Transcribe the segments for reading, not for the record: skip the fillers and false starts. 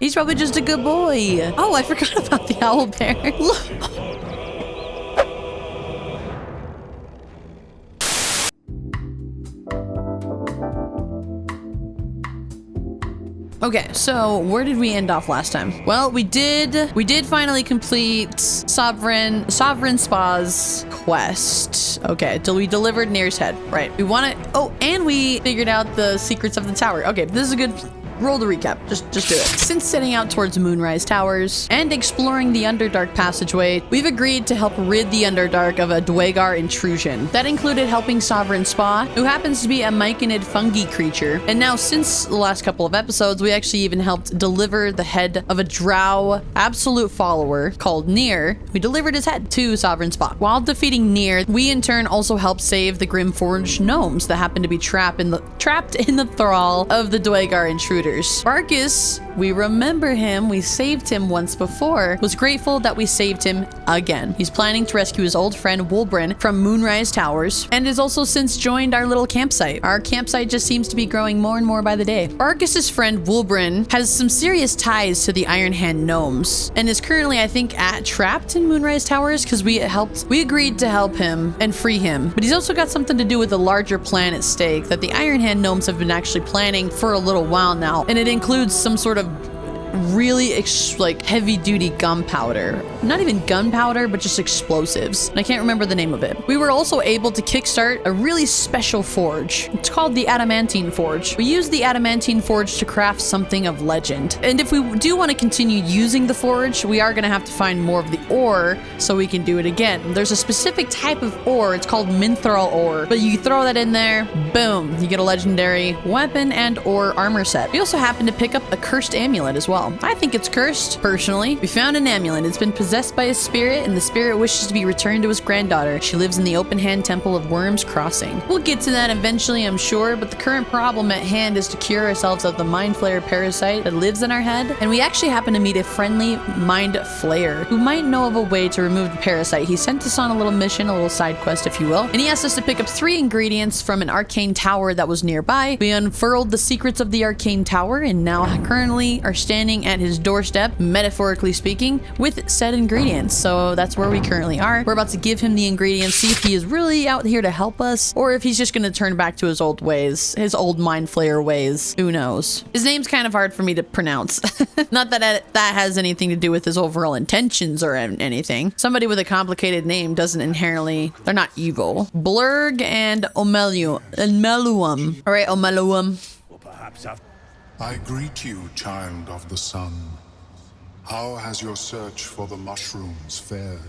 He's probably just a good boy. Oh, I forgot about the owl bear. Look. Okay, so where did we end off last time? Well, we did finally complete Sovereign Spa's quest. Okay, till we delivered Nir's head. Right. We want to, oh, and we figured out the secrets of the tower. Okay, this is a good roll to recap. Just do it. Since setting out towards Moonrise Towers and exploring the Underdark passageway, we've agreed to help rid the Underdark of a Dwegar intrusion. That included helping Sovereign Spa, who happens to be a myconid fungi creature. And now, since the last couple of episodes, we actually even helped deliver the head of a drow absolute follower called Nir. We delivered his head to Sovereign Spa. While defeating Nir, we in turn also helped save the Grimforged gnomes that happened to be trapped in the thrall of the Dwegar intruders. Barkus, we remember him, we saved him once before, was grateful that we saved him again. He's planning to rescue his old friend Wulbren from Moonrise Towers and has also since joined our little campsite. Our campsite just seems to be growing more and more by the day. Barkus's friend Wulbren has some serious ties to the Iron Hand gnomes and is currently, I think, trapped in Moonrise Towers because we agreed to help him and free him. But he's also got something to do with the larger plan at stake that the Iron Hand gnomes have been actually planning for a little while now. And it includes some sort of really like heavy duty gunpowder. Not even gunpowder, but just explosives. And I can't remember the name of it. We were also able to kickstart a really special forge. It's called the Adamantine Forge. We use the Adamantine Forge to craft something of legend. And if we do want to continue using the forge, we are going to have to find more of the ore so we can do it again. There's a specific type of ore. It's called Minthrall ore. But you throw that in there, boom, you get a legendary weapon and or armor set. We also happen to pick up a cursed amulet as well. I think it's cursed, personally. We found an amulet. It's been possessed by a spirit, and the spirit wishes to be returned to his granddaughter. She lives in the open hand temple of Worm's Crossing. We'll get to that eventually, I'm sure, but the current problem at hand is to cure ourselves of the mind flayer parasite that lives in our head. And we actually happen to meet a friendly mind flayer who might know of a way to remove the parasite. He sent us on a little mission, a little side quest, if you will, and he asked us to pick up 3 ingredients from an arcane tower that was nearby. We unfurled the secrets of the arcane tower and now currently are standing at his doorstep, metaphorically speaking, with said ingredients. So that's where we currently are. We're about to give him the ingredients, see if he is really out here to help us, or if he's just going to turn back to his old ways, his old mind flayer ways. Who knows? His name's kind of hard for me to pronounce. Not that that has anything to do with his overall intentions or anything. Somebody with a complicated name doesn't inherently, they're not evil. Blurg and Omeluum. All right, Omeluum. Or perhaps I greet you, child of the sun. How has your search for the mushrooms fared?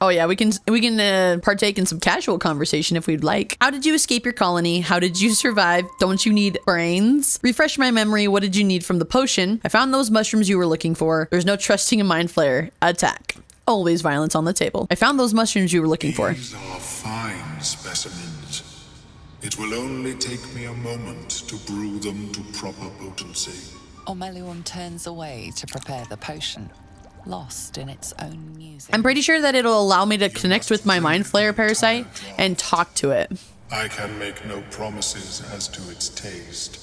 Oh yeah, we can partake in some casual conversation if we'd like. How did you escape your colony? How did you survive? Don't you need brains? Refresh my memory. What did you need from the potion? I found those mushrooms you were looking for. There's no trusting a mind flayer. Attack. Always violence on the table. I found those mushrooms you were looking for. These are fine specimens. It will only take me a moment to brew them to proper potency. Omeluum turns away to prepare the potion, lost in its own music. I'm pretty sure that it'll allow me to connect with my mind flayer parasite and talk to it. I can make no promises as to its taste.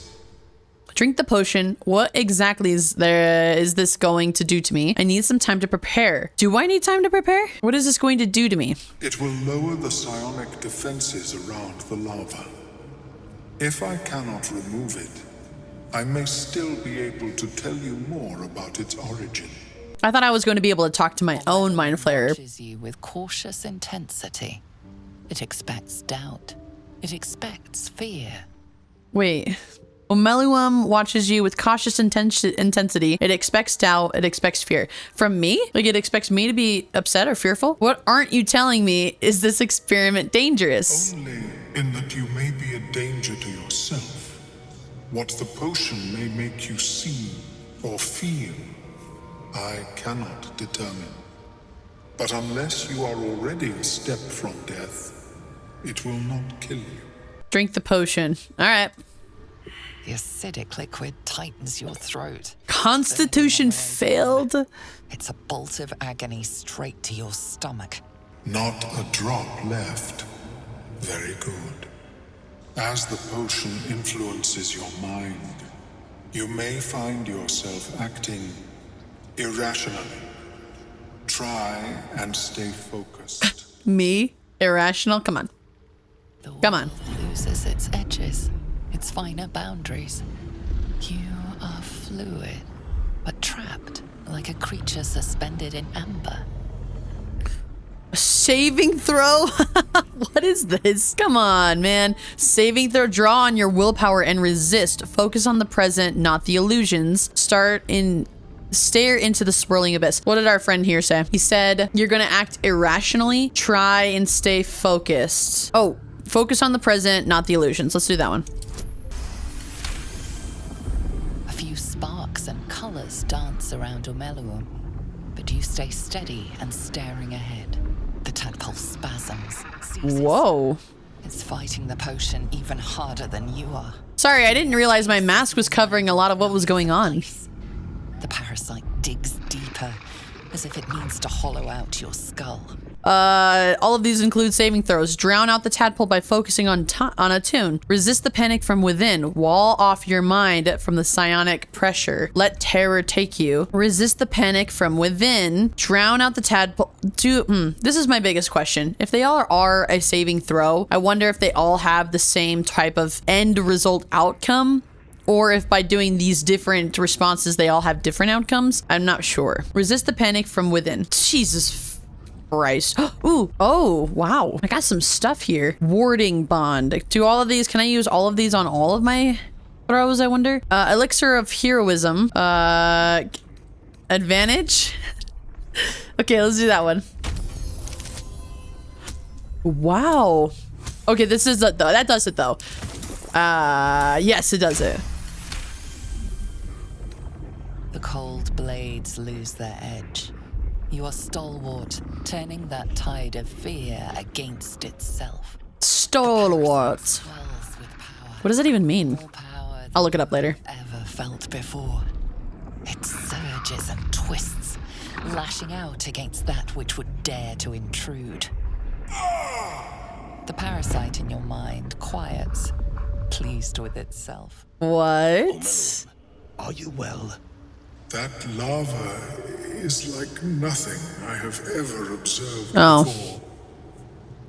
Drink the potion. What exactly is this going to do to me? I need some time to prepare. Do I need time to prepare? What is this going to do to me? It will lower the psionic defenses around the lava. If I cannot remove it, I may still be able to tell you more about its origin. I thought I was going to be able to talk to my own mind flayer. Watches you with cautious intensity. It expects doubt. It expects fear. Wait. Omeluum watches you with cautious intensity. It expects doubt. It expects fear. From me? Like it expects me to be upset or fearful? What aren't you telling me? Is this experiment dangerous? Only in that you may be a danger to yourself. What the potion may make you see or feel, I cannot determine. But unless you are already a step from death, it will not kill you. Drink the potion. All right. The acidic liquid tightens your throat. Constitution failed. It's a bolt of agony straight to your stomach. Not a drop left. Very good. As the potion influences your mind, You may find yourself acting irrationally. Try and stay focused. Me? Irrational? Come on. The Come on. world loses its edges, its finer boundaries. You are fluid, but trapped like a creature suspended in amber. Saving throw? What is this? Come on, man. Saving throw. Draw on your willpower and resist. Focus on the present, not the illusions. Stare into the swirling abyss. What did our friend here say? He said, you're gonna act irrationally. Try and stay focused. Oh, focus on the present, not the illusions. Let's do that one. A few sparks and colors dance around Omeluum, but you stay steady and staring ahead. The tadpole spasms. Seizes. Whoa. It's fighting the potion even harder than you are. Sorry, I didn't realize my mask was covering a lot of what was going on. The parasite digs deeper, as if it means to hollow out your skull. All of these include saving throws. Drown out the tadpole by focusing on a tune. Resist the panic from within. Wall off your mind from the psionic pressure. Let terror take you. Resist the panic from within. Drown out the tadpole. This is my biggest question. If they all are a saving throw, I wonder if they all have the same type of end result outcome, or if by doing these different responses, they all have different outcomes. I'm not sure. Resist the panic from within. Jesus Christ. Ooh. Oh, wow. I got some stuff here. Warding bond. Do all of these, can I use all of these on all of my throws, I wonder? Elixir of heroism. Advantage. Okay, let's do that one. Wow. Okay, this is that does it though. Yes, it does it. The cold blades lose their edge. You are stalwart, turning that tide of fear against itself. Stalwart. Swells with power. What does that even mean? More power I'll look it up later. than you've ever felt before. It surges and twists, lashing out against that which would dare to intrude. The parasite in your mind quiets, pleased with itself. What? Are you well? That lava is like nothing I have ever observed Oh. before.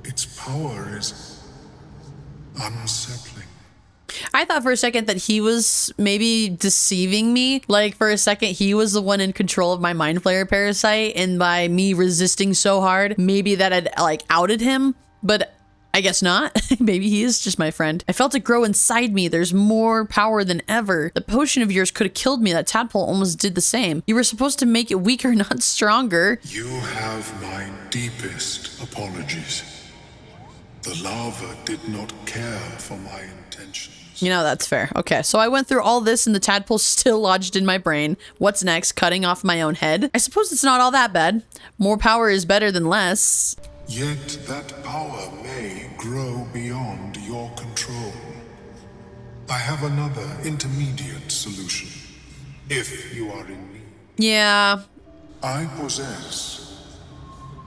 Its power is unsettling. I thought for a second that he was maybe deceiving me. Like for a second, he was the one in control of my mind flayer parasite, and by me resisting so hard, maybe that had like outed him, but I guess not. Maybe he is just my friend. I felt it grow inside me. There's more power than ever. The potion of yours could have killed me. That tadpole almost did the same. You were supposed to make it weaker, not stronger. You have my deepest apologies. The lava did not care for my intentions. You know, that's fair. Okay, so I went through all this and the tadpole's still lodged in my brain. What's next? Cutting off my own head? I suppose it's not all that bad. More power is better than less. Yet that power may grow beyond your control. I have another intermediate solution, if you are in need. Yeah. I possess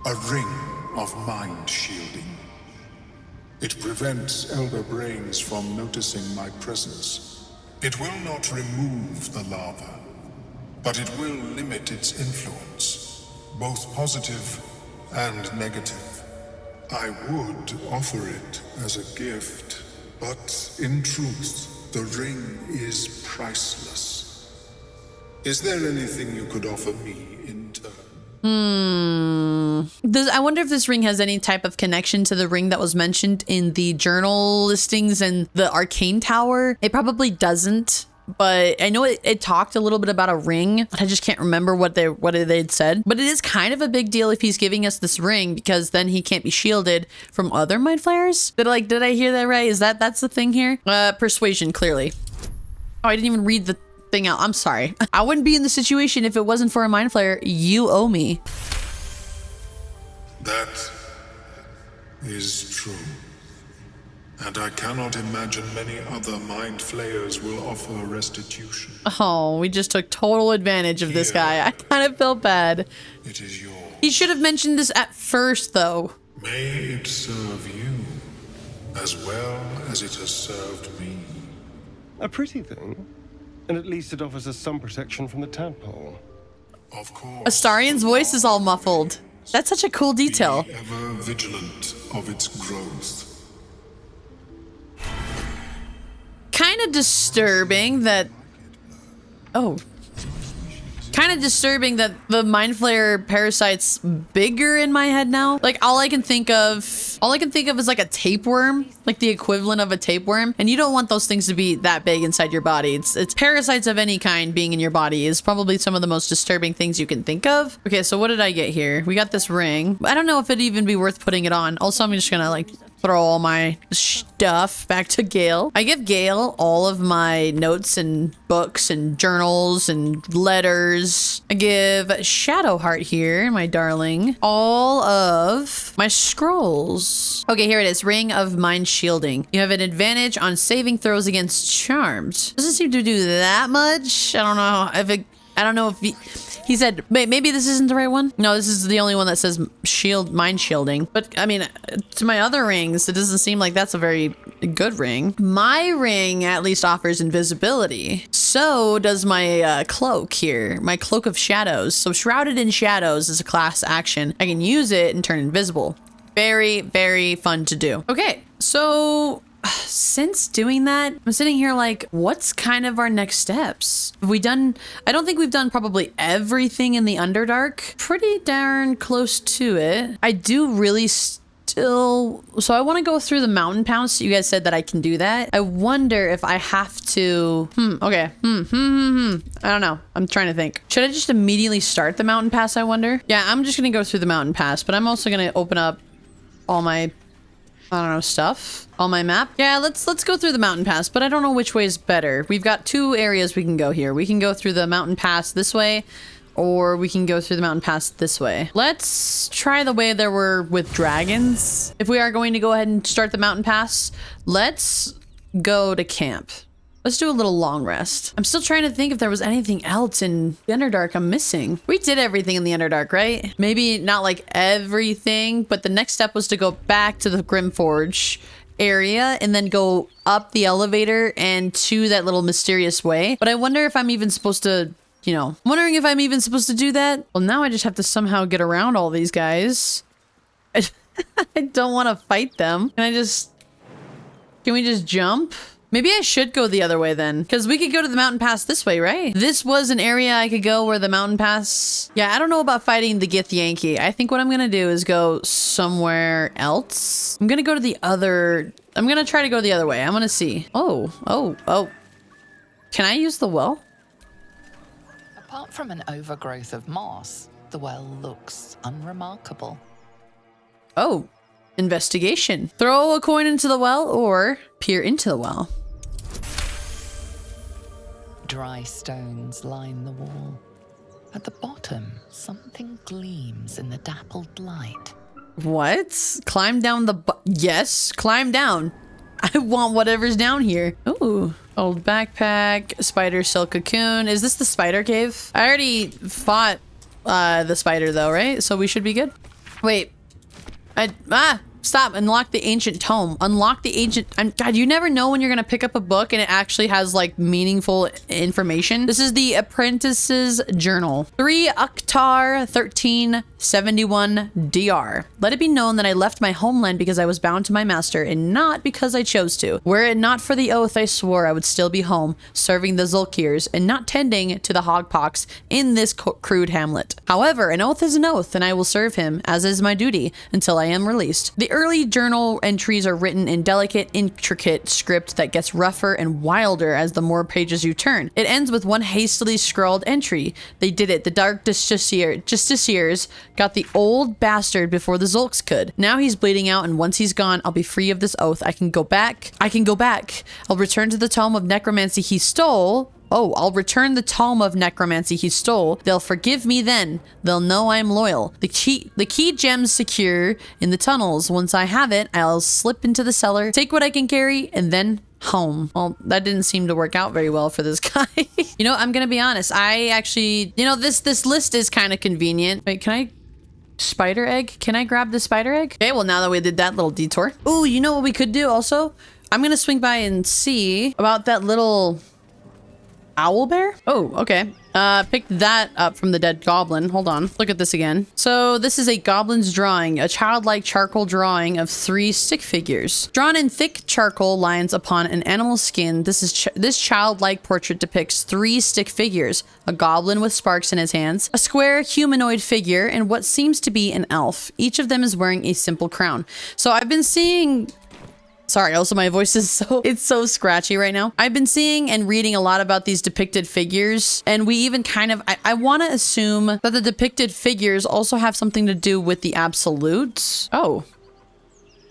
a ring of mind shielding. It prevents elder brains from noticing my presence. It will not remove the lava, but it will limit its influence, both positive and negative. I would offer it as a gift, but in truth, the ring is priceless. Is there anything you could offer me in turn? I wonder if this ring has any type of connection to the ring that was mentioned in the journal listings and the arcane tower. It probably doesn't, but I know it talked a little bit about a ring. I just can't remember what they'd said. But it is kind of a big deal if he's giving us this ring, because then he can't be shielded from other mind flayers. Did I hear that right? Is that's the thing here? Persuasion, clearly. Oh, I didn't even read the thing out. I'm sorry. I wouldn't be in the situation if it wasn't for a mind flayer. You owe me. That is true. And I cannot imagine many other mind flayers will offer restitution. Oh, we just took total advantage of this guy. I kind of felt bad. It is yours. He should have mentioned this at first, though. May it serve you as well as it has served me. A pretty thing. And at least it offers us some protection from the tadpole. Of course. Astarion's voice is all muffled. That's such a cool detail. Be ever vigilant of its growth. Kind of disturbing that... Oh. Kind of disturbing that the Mind Flayer parasite's bigger in my head now. Like, all I can think of is like a tapeworm, like the equivalent of a tapeworm. And you don't want those things to be that big inside your body. It's parasites of any kind being in your body is probably some of the most disturbing things you can think of. Okay, so what did I get here? We got this ring. I don't know if it'd even be worth putting it on. Also, I'm just gonna like throw all my stuff back to Gale. I give Gale all of my notes and books and journals and letters. I give Shadowheart here, my darling, all of my scrolls. Okay, here it is. Ring of Mind Shielding. You have an advantage on saving throws against charms. Doesn't seem to do that much. I don't know if he said, maybe this isn't the right one. No, this is the only one that says mind shielding. But I mean, to my other rings, it doesn't seem like that's a very good ring. My ring at least offers invisibility. So does my cloak here, my Cloak of Shadows. So Shrouded in Shadows is a class action. I can use it and turn invisible. Very, very fun to do. Okay, so since doing that, I'm sitting here like, what's kind of our next steps? Have we done, I don't think we've done probably everything in the Underdark. Pretty darn close to it. I do really still, so I want to go through the mountain pass. You guys said that I can do that. I wonder if I have to, okay. I don't know. I'm trying to think. Should I just immediately start the mountain pass, I wonder? Yeah, I'm just going to go through the mountain pass, but I'm also going to open up all my, I don't know, stuff on my map. Yeah, let's go through the mountain pass, but I don't know which way is better. We've got two areas we can go here. We can go through the mountain pass this way, or we can go through the mountain pass this way. Let's try the way there were with dragons. If we are going to go ahead and start the mountain pass, let's go to camp. Let's do a little long rest. I'm still trying to think if there was anything else in the Underdark I'm missing. We did everything in the Underdark, right? Maybe not like everything, but the next step was to go back to the Grimforge area and then go up the elevator and to that little mysterious way. But I wonder if I'm even supposed to, you know, I'm wondering if I'm even supposed to do that. Well, now I just have to somehow get around all these guys. I don't want to fight them. Can we just jump? Maybe I should go the other way then, because we could go to the mountain pass this way, right? This was an area I could go where the mountain pass... Yeah, I don't know about fighting the Gith Yankee. I think what I'm going to do is go somewhere else. I'm going to go to the other... I'm going to try to go the other way. I'm going to see. Oh. Can I use the well? Apart from an overgrowth of moss, the well looks unremarkable. Oh. Investigation. Throw a coin into the well or peer into the well. Dry stones line the wall. At the bottom, something gleams in the dappled light. What? Climb down the yes, climb down. I want whatever's down here. Ooh, old backpack, spider silk cocoon. Is this the spider cave? I already fought the spider though, right? So we should be good. Wait. Stop. Unlock the ancient tome. Unlock the ancient... God, you never know when you're going to pick up a book and it actually has, like, meaningful information. This is the Apprentice's Journal. 3 Uktar 1371 DR. Let it be known that I left my homeland because I was bound to my master and not because I chose to. Were it not for the oath I swore, I would still be home, serving the Zulkirs and not tending to the hogpox in this crude hamlet. However, an oath is an oath, and I will serve him, as is my duty, until I am released. The early journal entries are written in delicate, intricate script that gets rougher and wilder as the more pages you turn. It ends with one hastily scrawled entry. They did it. The Dark Justiciars got the old bastard before the Zulks could. Now he's bleeding out, and once he's gone, I'll be free of this oath. I can go back. I'll return to the tome of necromancy he stole. I'll return the tome of necromancy he stole. They'll forgive me then. They'll know I'm loyal. The key gem's secure in the tunnels. Once I have it, I'll slip into the cellar, take what I can carry, and then home. Well, that didn't seem to work out very well for this guy. You know, I'm gonna be honest. I actually, you know, this list is kind of convenient. Wait, can I... Spider egg? Can I grab the spider egg? Okay, well, now that we did that little detour. Ooh, you know what we could do also? I'm gonna swing by and see about that little... Owlbear? Oh, okay. Picked that up from the dead goblin. Hold on. Look at this again. So this is a goblin's drawing, a childlike charcoal drawing of 3 stick figures. Drawn in thick charcoal lines upon an animal skin, this childlike portrait depicts 3 stick figures, a goblin with sparks in his hands, a square humanoid figure, and what seems to be an elf. Each of them is wearing a simple crown. So I've been seeing... Sorry, also my voice is it's so scratchy right now. I've been seeing and reading a lot about these depicted figures, and we even kind of, I want to assume that the depicted figures also have something to do with the absolutes. Oh,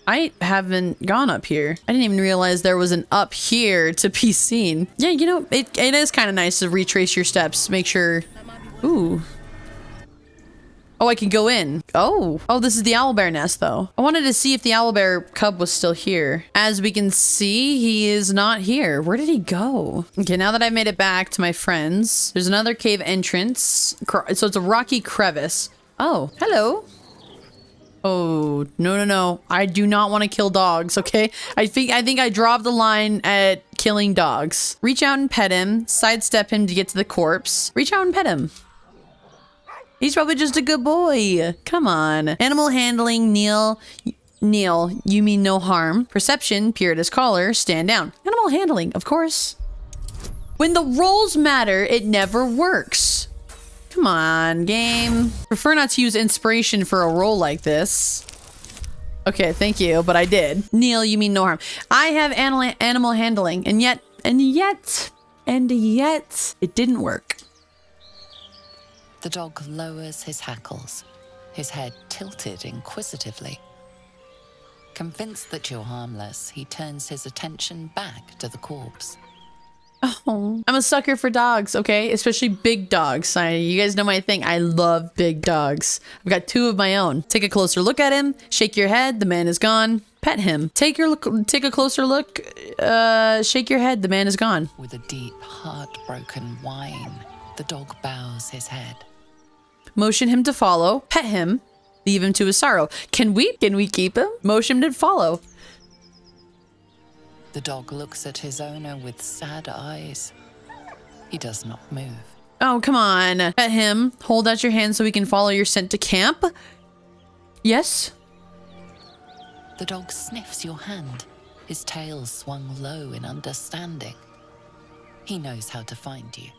I haven't gone up here. I didn't even realize there was an up here to be seen. Yeah, you know, it is kind of nice to retrace your steps, make sure. Ooh. Oh, I can go in. Oh, this is the owlbear nest though. I wanted to see if the owlbear cub was still here. As we can see, he is not here. Where did he go? Okay, now that I've made it back to my friends, there's another cave entrance. So it's a rocky crevice. Oh, hello. Oh, no. I do not want to kill dogs, okay? I think I dropped the line at killing dogs. Reach out and pet him. Sidestep him to get to the corpse. Reach out and pet him. He's probably just a good boy. Come on. Animal handling, kneel, you mean no harm. Perception, peer at his collar, stand down. Animal handling, of course. When the rolls matter, it never works. Come on, game. Prefer not to use inspiration for a roll like this. Okay, thank you, but I did. Kneel, you mean no harm. I have animal handling, and yet, it didn't work. The dog lowers his hackles, his head tilted inquisitively. Convinced that you're harmless, he turns his attention back to the corpse. Oh, I'm a sucker for dogs, okay? Especially big dogs. You guys know my thing. I love big dogs. I've got 2 of my own. Take a closer look at him. Shake your head. The man is gone. Pet him. Take a closer look. Shake your head. The man is gone. With a deep, heartbroken whine, the dog bows his head. Motion him to follow. Pet him. Leave him to his sorrow. Can we keep him? Motion him to follow. The dog looks at his owner with sad eyes. He does not move. Oh, come on. Pet him. Hold out your hand so we can follow your scent to camp. Yes? The dog sniffs your hand, his tail swung low in understanding. He knows how to find you.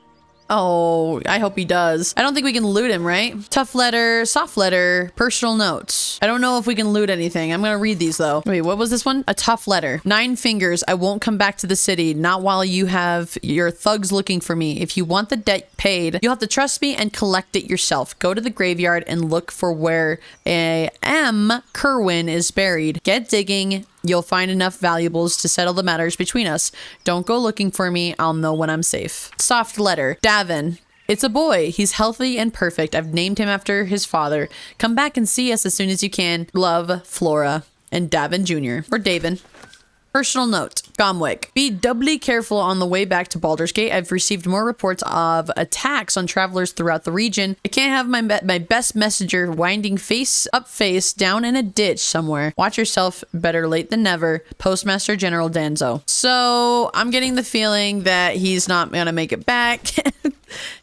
Oh, I hope he does. I don't think we can loot him, right? Tough letter, soft letter, personal notes. I don't know if we can loot anything. I'm gonna read these though. Wait, what was this one? A tough letter. 9 fingers. I won't come back to the city. Not while you have your thugs looking for me. If you want the debt paid, you'll have to trust me and collect it yourself. Go to the graveyard and look for where a M. Kerwin is buried. Get digging. You'll find enough valuables to settle the matters between us. Don't go looking for me. I'll know when I'm safe. Soft letter. Davin. It's a boy. He's healthy and perfect. I've named him after his father. Come back and see us as soon as you can. Love, Flora. And Davin Jr. Or Davin. Personal note. Gomwick. Be doubly careful on the way back to Baldurs Gate. I've received more reports of attacks on travelers throughout the region. I can't have my best messenger winding face down in a ditch somewhere. Watch yourself. Better late than never. Postmaster General Danzo. So I'm getting the feeling that he's not gonna make it back.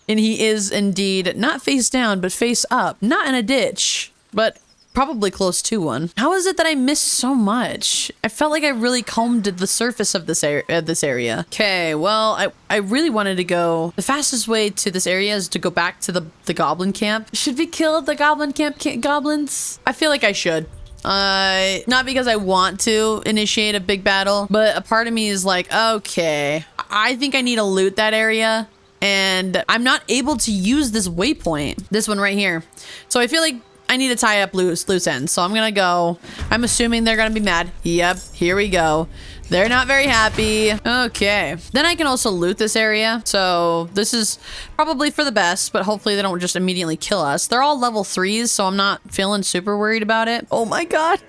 And he is indeed not face down, but face up. Not in a ditch, but probably close to one. How is it that I missed so much? I felt like I really combed the surface of this area. Okay, well, I really wanted to go. The fastest way to this area is to go back to the goblin camp. Should we kill the goblin camp goblins? I feel like I should. Not because I want to initiate a big battle, but a part of me is like, okay, I think I need to loot that area. And I'm not able to use this waypoint. This one right here. So I feel like I need to tie up loose ends. So I'm gonna go. I'm assuming they're gonna be mad. Yep, here we go. They're not very happy. Okay. Then I can also loot this area. So this is probably for the best, but hopefully they don't just immediately kill us. They're all level 3s, so I'm not feeling super worried about it. Oh my god.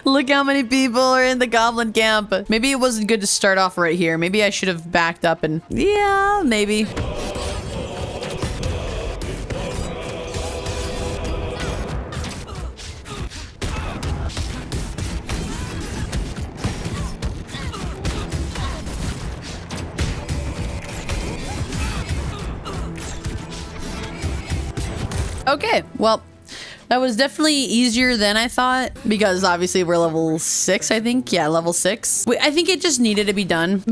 Look how many people are in the goblin camp. Maybe it wasn't good to start off right here. Maybe I should have backed up and yeah, maybe. Okay, well, that was definitely easier than I thought because obviously we're level 6, I think. Yeah, level 6. I think it just needed to be done.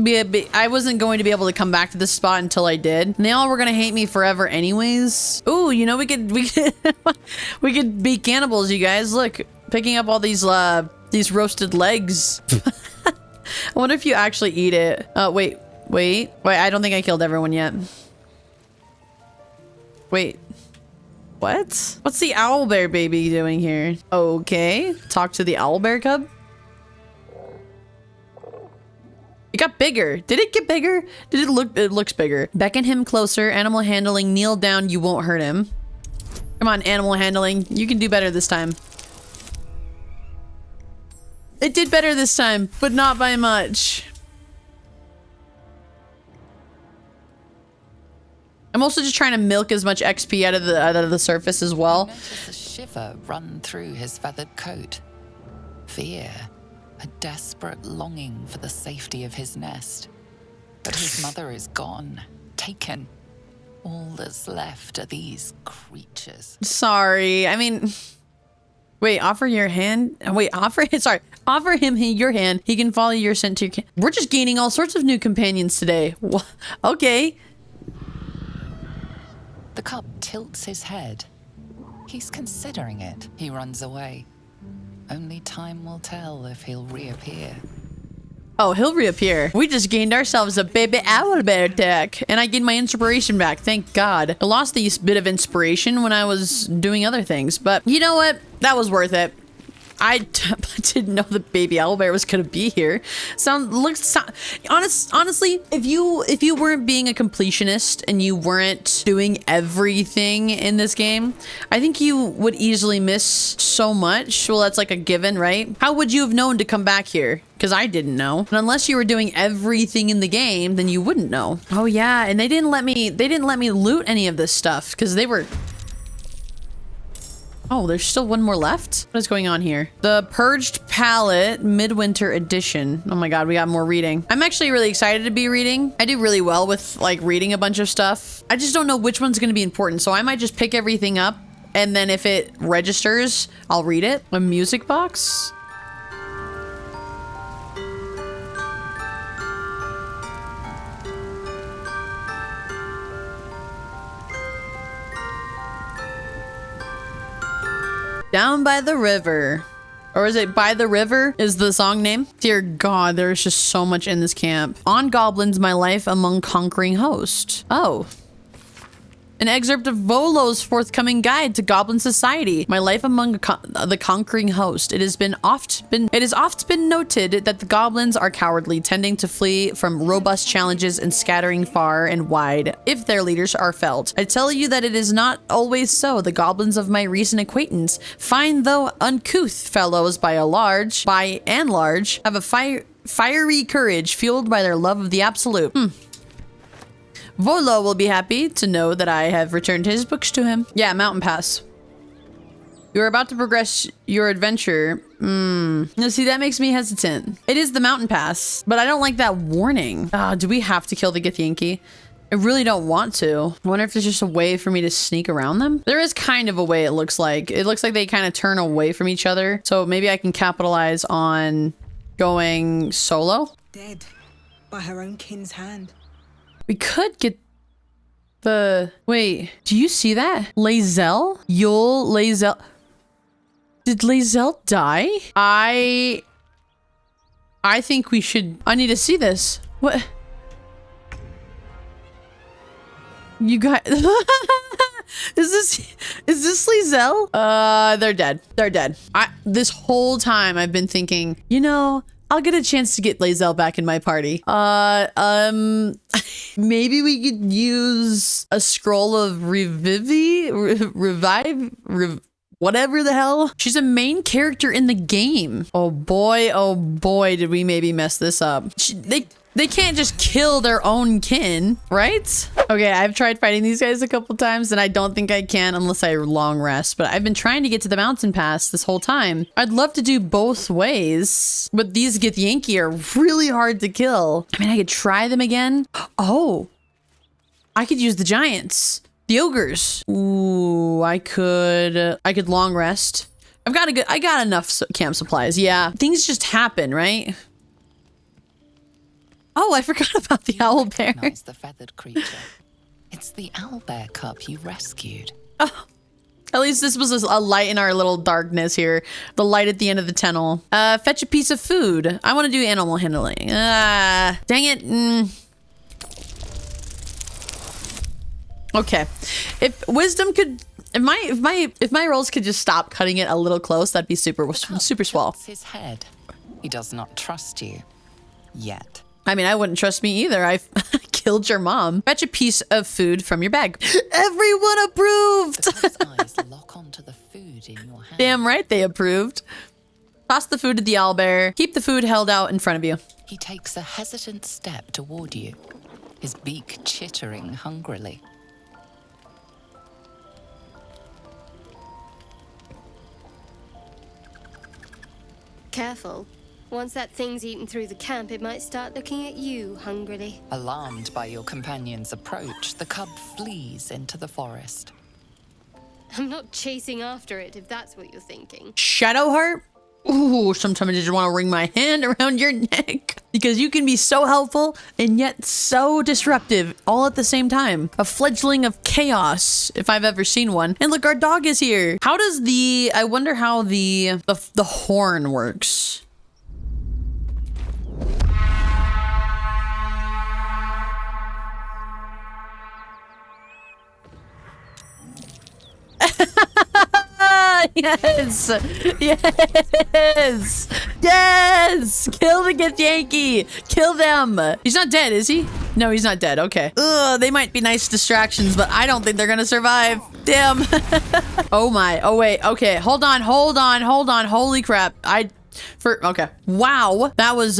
I wasn't going to be able to come back to this spot until I did. And they all were going to hate me forever anyways. Ooh, you know, we could we could be cannibals, you guys. Look, picking up all these roasted legs. I wonder if you actually eat it. Wait, I don't think I killed everyone yet. Wait. What? What's the owlbear baby doing here? Okay. Talk to the owlbear cub. It got bigger. Did it get bigger? Did it look? It looks bigger. Beckon him closer. Animal handling. Kneel down. You won't hurt him. Come on, animal handling. You can do better this time. It did better this time, but not by much. I'm also just trying to milk as much XP out of the surface as well. Notice a shiver run through his feathered coat. Fear, a desperate longing for the safety of his nest. But his mother is gone, taken. All that's left are these creatures. Sorry, I mean, wait, offer your hand. Wait, offer him your hand. He can follow your scent to your. We're just gaining all sorts of new companions today. Okay. The cub tilts his head. He's considering it. He runs away. Only time will tell if he'll reappear. Oh, he'll reappear. We just gained ourselves a baby owlbear deck. And I gained my inspiration back. Thank God. I lost this bit of inspiration when I was doing other things. But you know what? That was worth it. I didn't know the baby owlbear was gonna be here. Honestly, if you weren't being a completionist and you weren't doing everything in this game, I think you would easily miss so much. Well, that's like a given, right? How would you have known to come back here? Because I didn't know. And unless you were doing everything in the game, then you wouldn't know. Oh yeah, and they didn't let me loot any of this stuff because they were. Oh, there's still one more left? What is going on here? The Purged Palette Midwinter Edition. Oh my God, we got more reading. I'm actually really excited to be reading. I do really well with like reading a bunch of stuff. I just don't know which one's gonna be important. So I might just pick everything up and then if it registers, I'll read it. A music box. Down by the river. Or is it By the River is the song name? Dear God, there's just so much in this camp. On Goblins, My Life Among Conquering Hosts. Oh. An excerpt of Volo's forthcoming guide to Goblin Society. My Life Among the Conquering Host. It has oft been noted that the goblins are cowardly, tending to flee from robust challenges and scattering far and wide if their leaders are felled. I tell you that it is not always so. The goblins of my recent acquaintance, fine though uncouth fellows by and large, have a fiery courage fueled by their love of the absolute. Volo will be happy to know that I have returned his books to him. Yeah, Mountain Pass. You're about to progress your adventure. No, see, that makes me hesitant. It is the Mountain Pass, but I don't like that warning. Do we have to kill the Githyanki? I really don't want to. I wonder if there's just a way for me to sneak around them. There is kind of a way, it looks like. It looks like they kind of turn away from each other. So maybe I can capitalize on going solo. Dead by her own kin's hand. We could get the... Wait, do you see that? Lae'zel? Lae'zel... Did Lae'zel die? I think we should... I need to see this. What? You guys... Is this Lae'zel? They're dead. They're dead. This whole time I've been thinking, you know... I'll get a chance to get Lae'zel back in my party. Maybe we could use a scroll of whatever the hell. She's a main character in the game. Oh boy, did we maybe mess this up. They can't just kill their own kin, right? Okay, I've tried fighting these guys a couple times and I don't think I can unless I long rest, but I've been trying to get to the mountain pass this whole time. I'd love to do both ways, but these Githyanki are really hard to kill. I mean, I could try them again. Oh, I could use the giants. The ogres. Ooh, I could long rest. I got enough camp supplies. Yeah, things just happen, right? Oh, I forgot about the owl bear. Recognize the feathered creature. It's the owlbear cub you rescued. Oh, at least this was a light in our little darkness here. The light at the end of the tunnel. Fetch a piece of food. I want to do animal handling. Dang it. Okay, if wisdom could, if my rolls could just stop cutting it a little close, that'd be super swell. His head. He does not trust you yet. I mean, I wouldn't trust me either. I've killed your mom. Fetch a piece of food from your bag. Everyone approved. The cub's eyes lock onto the food in your hand. Damn right they approved. Toss the food to the owlbear. Keep the food held out in front of you. He takes a hesitant step toward you, his beak chittering hungrily. Careful. Once that thing's eaten through the camp, it might start looking at you hungrily. Alarmed by your companion's approach, the cub flees into the forest. I'm not chasing after it, if that's what you're thinking. Shadowheart? Ooh, sometimes I just want to wring my hand around your neck. Because you can be so helpful and yet so disruptive all at the same time. A fledgling of chaos, if I've ever seen one. And look, our dog is here. How does I wonder how the horn works. Yes! Yes! Yes! Kill the Githyanki! Kill them! He's not dead, is he? No, he's not dead. Okay. Ugh, they might be nice distractions, but I don't think they're gonna survive. Damn. Oh my. Oh wait. Okay. Hold on. Holy crap. Okay. Wow. That was,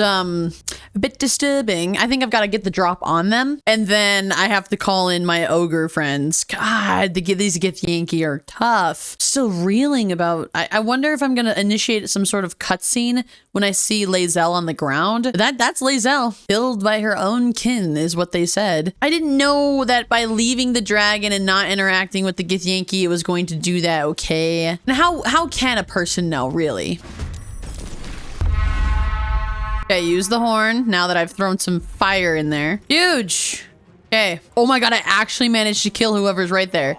a bit disturbing. I think I've got to get the drop on them. And then I have to call in my ogre friends. God, these Githyanki are tough. Still reeling about, I wonder if I'm going to initiate some sort of cutscene when I see Lae'zel on the ground. That's Lae'zel. Killed by her own kin is what they said. I didn't know that by leaving the dragon and not interacting with the Githyanki, it was going to do that, okay? And how can a person know, really? Okay, use the horn now that I've thrown some fire in there. Huge. Okay. Oh my god, I actually managed to kill whoever's right there.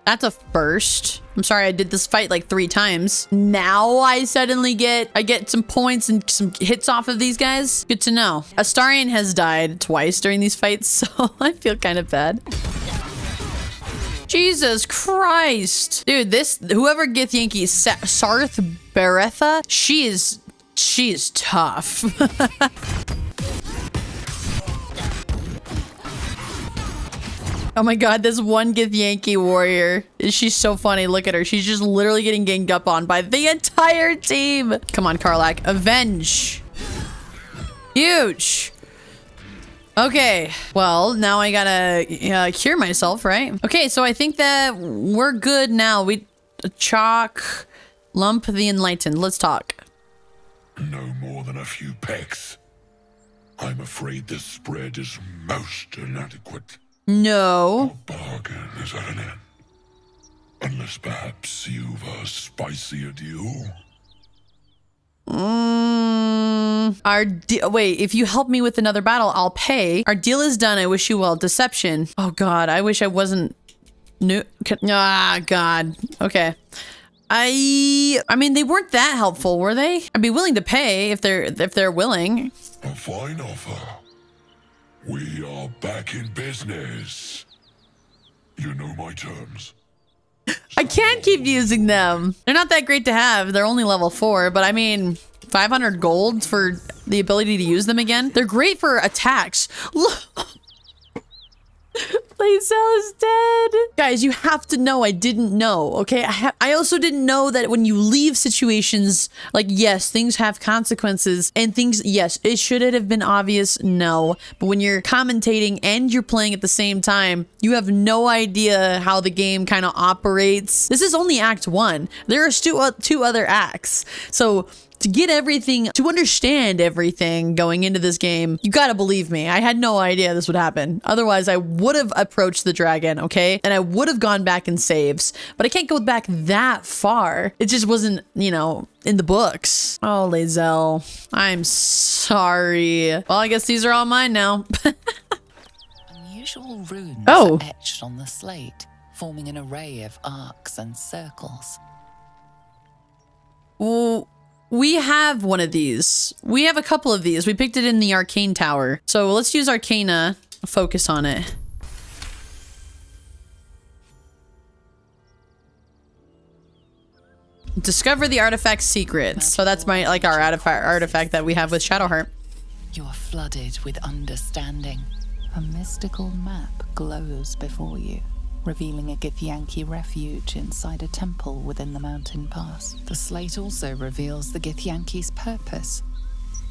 That's a first. I'm sorry I did this fight like 3 times. Now I suddenly get some points and some hits off of these guys. Good to know. Astarion has died twice during these fights, so I feel kind of bad. Jesus Christ. Dude, whoever Githyanki, Sarth Beretha, she's tough. Oh my god, this one Githyanki warrior. She's so funny. Look at her. She's just literally getting ganged up on by the entire team. Come on, Karlach. Avenge. Huge. Okay. Well, now I gotta cure myself, right? Okay, so I think that we're good now. Chalk, Lump the Enlightened. Let's talk. No more than a few pecks. I'm afraid this spread is most inadequate. No. Our bargain is at an end. Unless perhaps you've a spicier deal. Wait, if you help me with another battle, I'll pay. Our deal is done. I wish you well. Deception. Oh god, I wish I wasn't new. God. Okay. I mean, they weren't that helpful, were they? I'd be willing to pay if they're willing. A fine offer. We are back in business. You know my terms. I can't keep using them. They're not that great to have. They're only level 4, but I mean, 500 gold for the ability to use them again. They're great for attacks. Look. Lae'zel is dead. Guys, you have to know I didn't know, okay? I also didn't know that when you leave situations, like, yes, things have consequences and things, yes, should it have been obvious? No. But when you're commentating and you're playing at the same time, you have no idea how the game kind of operates. This is only Act 1. There are two other acts. So to get everything, to understand everything going into this game, you gotta believe me. I had no idea this would happen. Otherwise, I would have approached the dragon, okay? And I would have gone back in saves, but I can't go back that far. It just wasn't, you know, in the books. Oh, Lae'zel, I'm sorry. Well, I guess these are all mine now. Unusual runes Oh. are etched on the slate, forming an array of arcs and circles. Well, we have one of these. We have a couple of these. We picked it in the Arcane Tower. So let's use Arcana, focus on it. Discover the artifact's secrets. So that's my, like, our artifact that we have with Shadowheart. You are flooded with understanding. A mystical map glows before you, revealing a Githyanki refuge inside a temple within the mountain pass. The slate also reveals the Githyanki's purpose.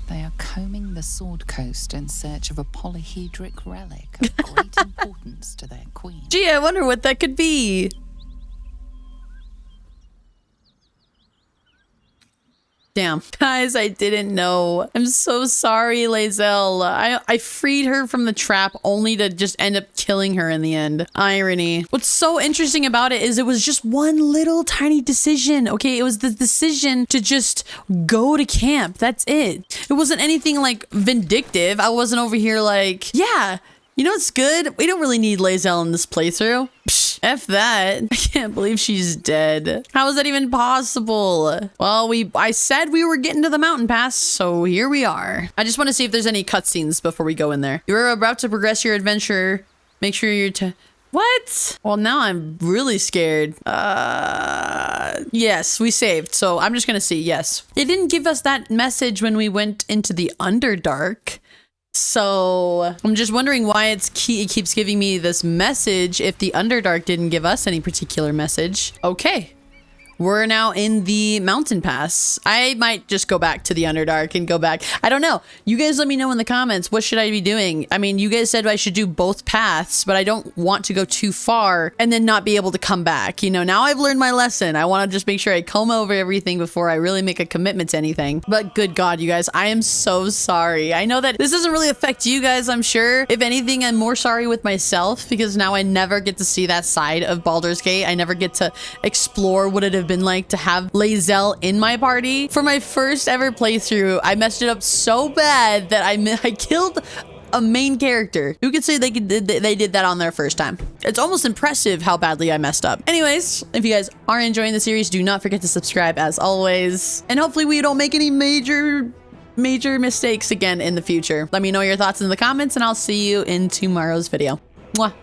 They are combing the Sword Coast in search of a polyhedric relic of great importance to their queen. Gee, I wonder what that could be. Damn. Guys, I didn't know. I'm so sorry, Lae'zel. I freed her from the trap only to just end up killing her in the end. Irony. What's so interesting about it is it was just one little tiny decision. Okay, it was the decision to just go to camp. That's it. It wasn't anything like vindictive. I wasn't over here like, yeah, you know what's good? We don't really need Lae'zel in this playthrough. Psh, F that. I can't believe she's dead. How is that even possible? Well, I said we were getting to the mountain pass, so here we are. I just want to see if there's any cutscenes before we go in there. You're about to progress your adventure. Make sure you're What? Well, now I'm really scared. Yes, we saved. So I'm just gonna see, yes. It didn't give us that message when we went into the Underdark. So I'm just wondering why it keeps giving me this message if the Underdark didn't give us any particular message. Okay. We're now in the mountain pass. I might just go back to the Underdark and go back. I don't know. You guys let me know in the comments. What should I be doing? I mean, you guys said I should do both paths, but I don't want to go too far and then not be able to come back. You know, now I've learned my lesson. I want to just make sure I comb over everything before I really make a commitment to anything. But good God, you guys, I am so sorry. I know that this doesn't really affect you guys, I'm sure. If anything, I'm more sorry with myself because now I never get to see that side of Baldur's Gate. I never get to explore what it have been like to have Lae'zel in my party. For my first ever playthrough, I messed it up so bad that I killed a main character. Who could say they did that on their first time? It's almost impressive how badly I messed up. Anyways, if you guys are enjoying the series, do not forget to subscribe as always. And hopefully we don't make any major mistakes again in the future. Let me know your thoughts in the comments and I'll see you in tomorrow's video. Mwah.